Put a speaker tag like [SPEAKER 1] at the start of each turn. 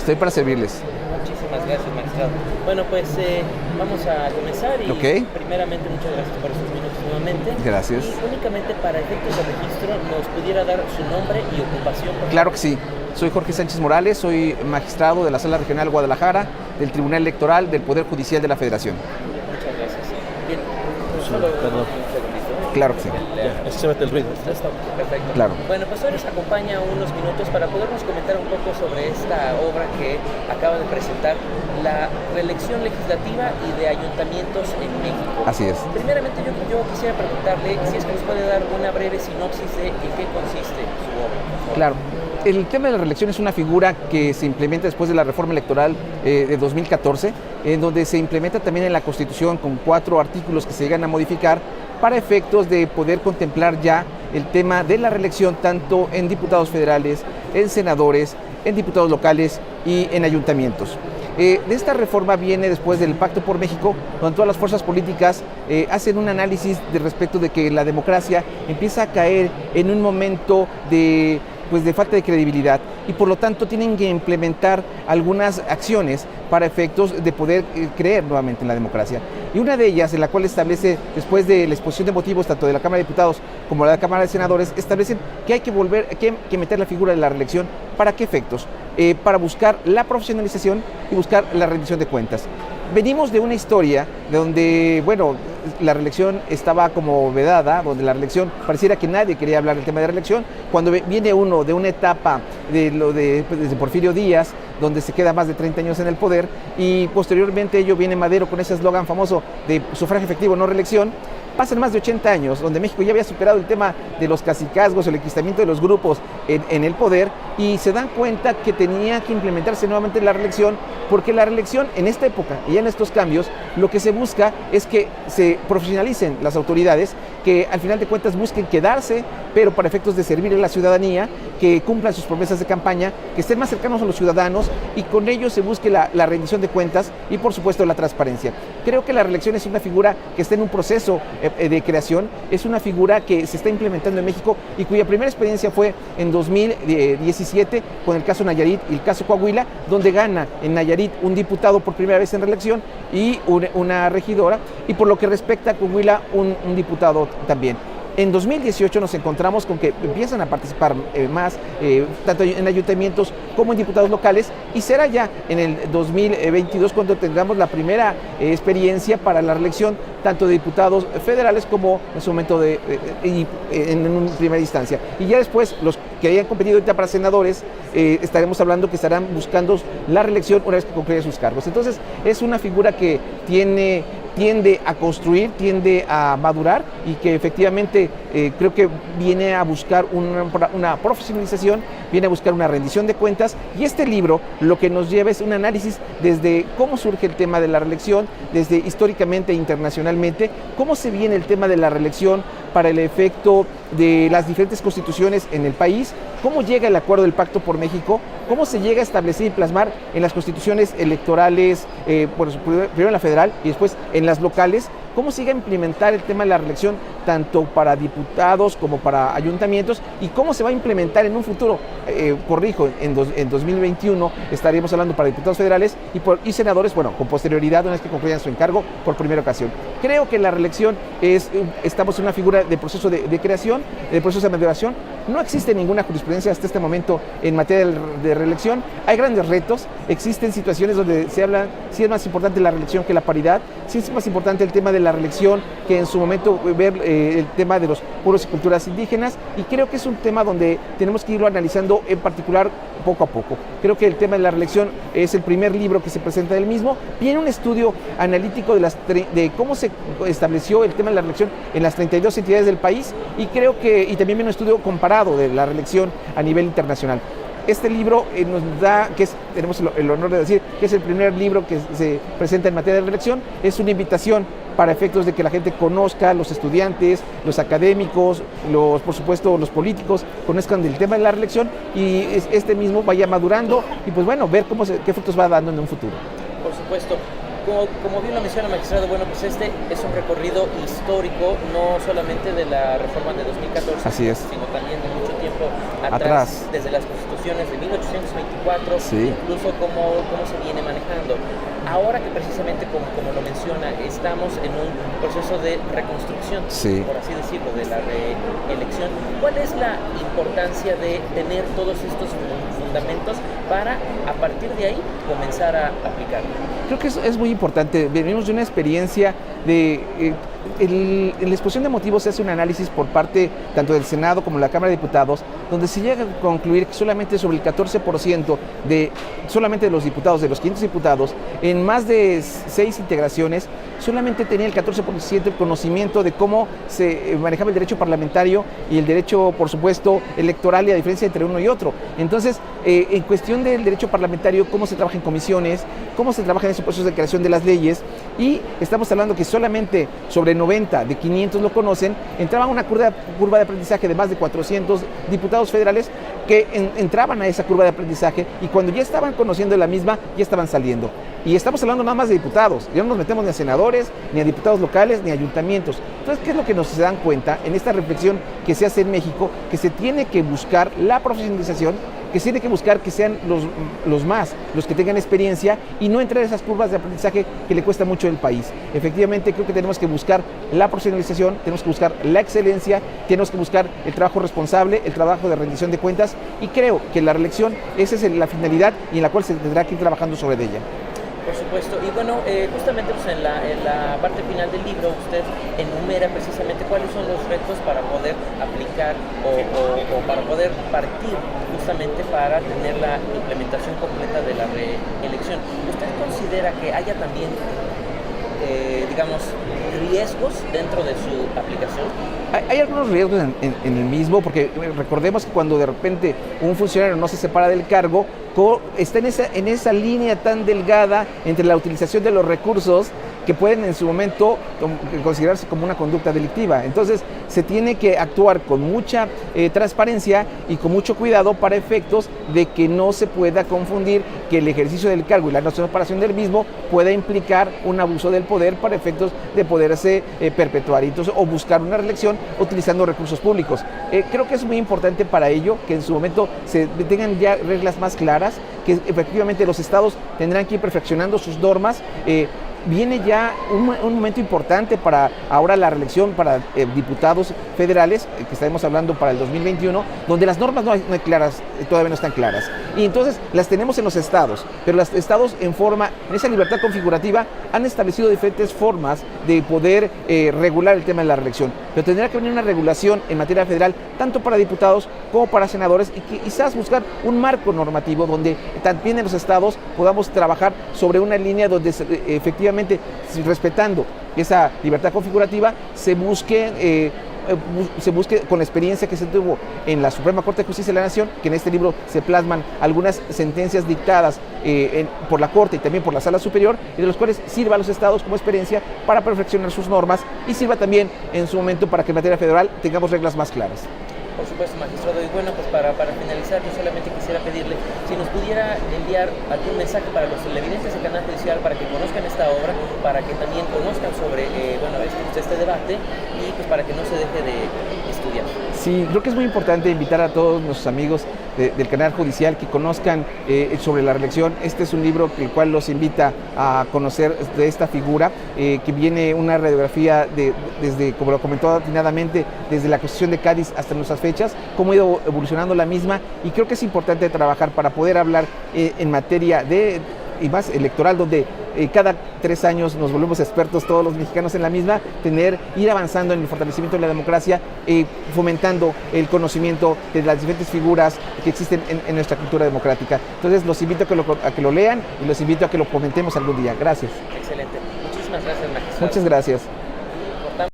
[SPEAKER 1] Estoy para servirles.
[SPEAKER 2] Muchísimas gracias, magistrado. Bueno, pues vamos a comenzar y primeramente muchas gracias por estos minutos nuevamente.
[SPEAKER 1] Gracias.
[SPEAKER 2] Y únicamente para efectos de registro, ¿nos pudiera dar su nombre y ocupación?
[SPEAKER 1] Claro que sí. Soy Jorge Sánchez Morales, soy magistrado de la Sala Regional Guadalajara, del Tribunal Electoral del Poder Judicial de la Federación.
[SPEAKER 2] Muchas gracias. Bien, solo un segundito.
[SPEAKER 1] Claro que sí.
[SPEAKER 3] Se mete el ruido.
[SPEAKER 2] Perfecto.
[SPEAKER 1] Claro.
[SPEAKER 2] Bueno, pues hoy nos acompaña unos minutos para podernos comentar un poco sobre esta obra que acaba de presentar, la reelección legislativa y de ayuntamientos en México.
[SPEAKER 1] Así es.
[SPEAKER 2] Primeramente yo quisiera preguntarle si es que nos puede dar una breve sinopsis de en qué consiste su obra.
[SPEAKER 1] Claro. El tema de la reelección es una figura que se implementa después de la reforma electoral de 2014, en donde se implementa también en la Constitución con 4 artículos que se llegan a modificar para efectos de poder contemplar ya el tema de la reelección tanto en diputados federales, en senadores, en diputados locales y en ayuntamientos. De esta reforma viene después del Pacto por México, donde todas las fuerzas políticas hacen un análisis respecto de que la democracia empieza a caer en un momento de falta de credibilidad y por lo tanto tienen que implementar algunas acciones para efectos de poder creer nuevamente en la democracia. Y una de ellas, en la cual establece, después de la exposición de motivos tanto de la Cámara de Diputados como de la Cámara de Senadores, establecen que hay que meter la figura de la reelección. ¿Para qué efectos? Para buscar la profesionalización y buscar la rendición de cuentas. Venimos de una historia donde, la reelección estaba como vedada, donde la reelección pareciera que nadie quería hablar del tema de reelección, cuando viene uno de una etapa desde Porfirio Díaz, donde se queda más de 30 años en el poder, y posteriormente viene Madero con ese eslogan famoso de sufragio efectivo, no reelección. Pasan más de 80 años, donde México ya había superado el tema de los cacicazgos, el enquistamiento de los grupos en el poder, y se dan cuenta que tenía que implementarse nuevamente la reelección, porque la reelección en esta época y en estos cambios, lo que se busca es que se profesionalicen las autoridades, que al final de cuentas busquen quedarse, pero para efectos de servir a la ciudadanía, que cumplan sus promesas de campaña, que estén más cercanos a los ciudadanos y con ello se busque la rendición de cuentas y por supuesto la transparencia. Creo que la reelección es una figura que está en un proceso de creación, es una figura que se está implementando en México y cuya primera experiencia fue en 2017 con el caso Nayarit y el caso Coahuila, donde gana en Nayarit un diputado por primera vez en reelección y una regidora, y por lo que respecta a Coahuila un diputado también. En 2018 nos encontramos con que empiezan a participar más, tanto en ayuntamientos como en diputados locales, y será ya en el 2022 cuando tengamos la primera experiencia para la reelección tanto de diputados federales como en su momento en primera instancia. Y ya después los que hayan competido ahorita para senadores, estaremos hablando que estarán buscando la reelección una vez que concluyan sus cargos. Entonces es una figura que tiende a construir, tiende a madurar y que efectivamente creo que viene a buscar una profesionalización, viene a buscar una rendición de cuentas, y este libro lo que nos lleva es un análisis desde cómo surge el tema de la reelección, desde históricamente e internacionalmente, cómo se viene el tema de la reelección para el efecto de las diferentes constituciones en el país, cómo llega el acuerdo del Pacto por México, cómo se llega a establecer y plasmar en las constituciones electorales, primero en la federal y después en las locales, cómo se llega a implementar el tema de la reelección tanto para diputados como para ayuntamientos, y cómo se va a implementar en un futuro, en 2021 estaremos hablando para diputados federales y senadores, con posterioridad una vez que concluyan su encargo por primera ocasión. Creo que la reelección estamos en una figura de proceso de creación, de proceso de maduración. No existe ninguna jurisprudencia hasta este momento en materia de reelección. Hay grandes retos, existen situaciones donde se habla si es más importante la reelección que la paridad, si es más importante el tema de la reelección que en su momento ver el tema de los pueblos y culturas indígenas, y creo que es un tema donde tenemos que irlo analizando en particular poco a poco. Creo que el tema de la reelección es el primer libro que se presenta del mismo. Viene un estudio analítico de cómo se estableció el tema de la reelección en las 32 entidades del país, y creo que también viene un estudio comparado de la reelección a nivel internacional. Este libro nos da, tenemos el honor de decir que es el primer libro que se presenta en materia de reelección. Es una invitación para efectos de que la gente conozca, los estudiantes, los académicos, por supuesto los políticos, conozcan del tema de la reelección, y este mismo vaya madurando y ver qué frutos va dando en un futuro.
[SPEAKER 2] Por supuesto. Como bien lo menciona, magistrado, pues este es un recorrido histórico, no solamente de la reforma de 2014,
[SPEAKER 1] Así es,
[SPEAKER 2] sino también de mucho tiempo ejemplo, atrás. Desde las constituciones de 1824,
[SPEAKER 1] sí,
[SPEAKER 2] incluso cómo se viene manejando. Ahora que precisamente, como lo menciona, estamos en un proceso de reconstrucción,
[SPEAKER 1] sí,
[SPEAKER 2] por así decirlo, de la reelección, ¿cuál es la importancia de tener todos estos fundamentos para, a partir de ahí, comenzar a aplicarlo?
[SPEAKER 1] Creo que es muy importante. Venimos de una experiencia de... en la exposición de motivos se hace un análisis por parte tanto del Senado como de la Cámara de Diputados, donde se llega a concluir que solamente sobre el 14% solamente de los diputados, de los 500 diputados, en más de 6 integraciones, solamente tenía el 14% de conocimiento de cómo se manejaba el derecho parlamentario y el derecho, por supuesto, electoral, y la diferencia entre uno y otro. Entonces, en cuestión del derecho parlamentario, cómo se trabaja en comisiones, cómo se trabaja en esos procesos de creación de las leyes, y estamos hablando que solamente sobre 90 de 500 lo conocen, entraba una curva de aprendizaje de más de 400 diputados federales que entraban a esa curva de aprendizaje, y cuando ya estaban conociendo la misma, ya estaban saliendo. Y estamos hablando nada más de diputados, ya no nos metemos ni a senadores, ni a diputados locales, ni a ayuntamientos. Entonces, ¿qué es lo que nos se dan cuenta en esta reflexión que se hace en México? Que se tiene que buscar la profesionalización, que se tiene que buscar que sean los que tengan experiencia, y no entrar a esas curvas de aprendizaje que le cuesta mucho al país. Efectivamente, creo que tenemos que buscar la profesionalización, tenemos que buscar la excelencia, tenemos que buscar el trabajo responsable, el trabajo de rendición de cuentas, y creo que la reelección, esa es la finalidad y en la cual se tendrá que ir trabajando sobre ella.
[SPEAKER 2] Por supuesto, y bueno, justamente pues en la parte final del libro usted enumera precisamente cuáles son los retos para poder aplicar o para poder partir justamente para tener la implementación completa de la reelección. ¿Usted considera que haya también, digamos, riesgos dentro de su aplicación?
[SPEAKER 1] Hay algunos riesgos en el mismo, porque recordemos que cuando de repente un funcionario no se separa del cargo, está en esa línea tan delgada entre la utilización de los recursos que pueden en su momento considerarse como una conducta delictiva. Entonces se tiene que actuar con mucha transparencia y con mucho cuidado para efectos de que no se pueda confundir que el ejercicio del cargo y la no separación del mismo pueda implicar un abuso del poder para efectos de poderse perpetuar, entonces, o buscar una reelección utilizando recursos públicos. Creo que es muy importante para ello que en su momento se tengan ya reglas más claras, que efectivamente los estados tendrán que ir perfeccionando sus normas. Viene ya un momento importante para ahora la reelección para diputados federales, que estaremos hablando para el 2021, donde las normas no hay claras, todavía no están claras. Y entonces las tenemos en los estados, pero los estados en esa libertad configurativa han establecido diferentes formas de poder regular el tema de la reelección. Pero tendrá que venir una regulación en materia federal, tanto para diputados como para senadores, y que quizás buscar un marco normativo donde también en los estados podamos trabajar sobre una línea donde efectivamente, respetando esa libertad configurativa, se busque con la experiencia que se tuvo en la Suprema Corte de Justicia de la Nación, que en este libro se plasman algunas sentencias dictadas por la Corte y también por la Sala Superior, y de los cuales sirva a los estados como experiencia para perfeccionar sus normas, y sirva también en su momento para que en materia federal tengamos reglas más claras.
[SPEAKER 2] Por supuesto, magistrado. Y bueno, pues para finalizar, yo solamente quisiera pedirle si nos pudiera enviar algún mensaje para los televidentes del canal judicial, para que conozcan esta obra, para que también conozcan sobre este debate, y pues para que no se deje de estudiar.
[SPEAKER 1] Sí, creo que es muy importante invitar a todos nuestros amigos del canal judicial que conozcan sobre la reelección. Este es un libro el cual los invita a conocer de esta figura, que viene una radiografía desde, como lo comentó atinadamente, desde la Constitución de Cádiz hasta nuestras fechas, cómo ha ido evolucionando la misma, y creo que es importante trabajar para poder hablar en materia y más electoral, donde cada 3 años nos volvemos expertos todos los mexicanos en la misma, ir avanzando en el fortalecimiento de la democracia, fomentando el conocimiento de las diferentes figuras que existen en nuestra cultura democrática. Entonces los invito a que lo lean, y los invito a que lo comentemos algún día. Gracias.
[SPEAKER 2] Excelente. Muchísimas gracias, magistrado.
[SPEAKER 1] Muchas gracias.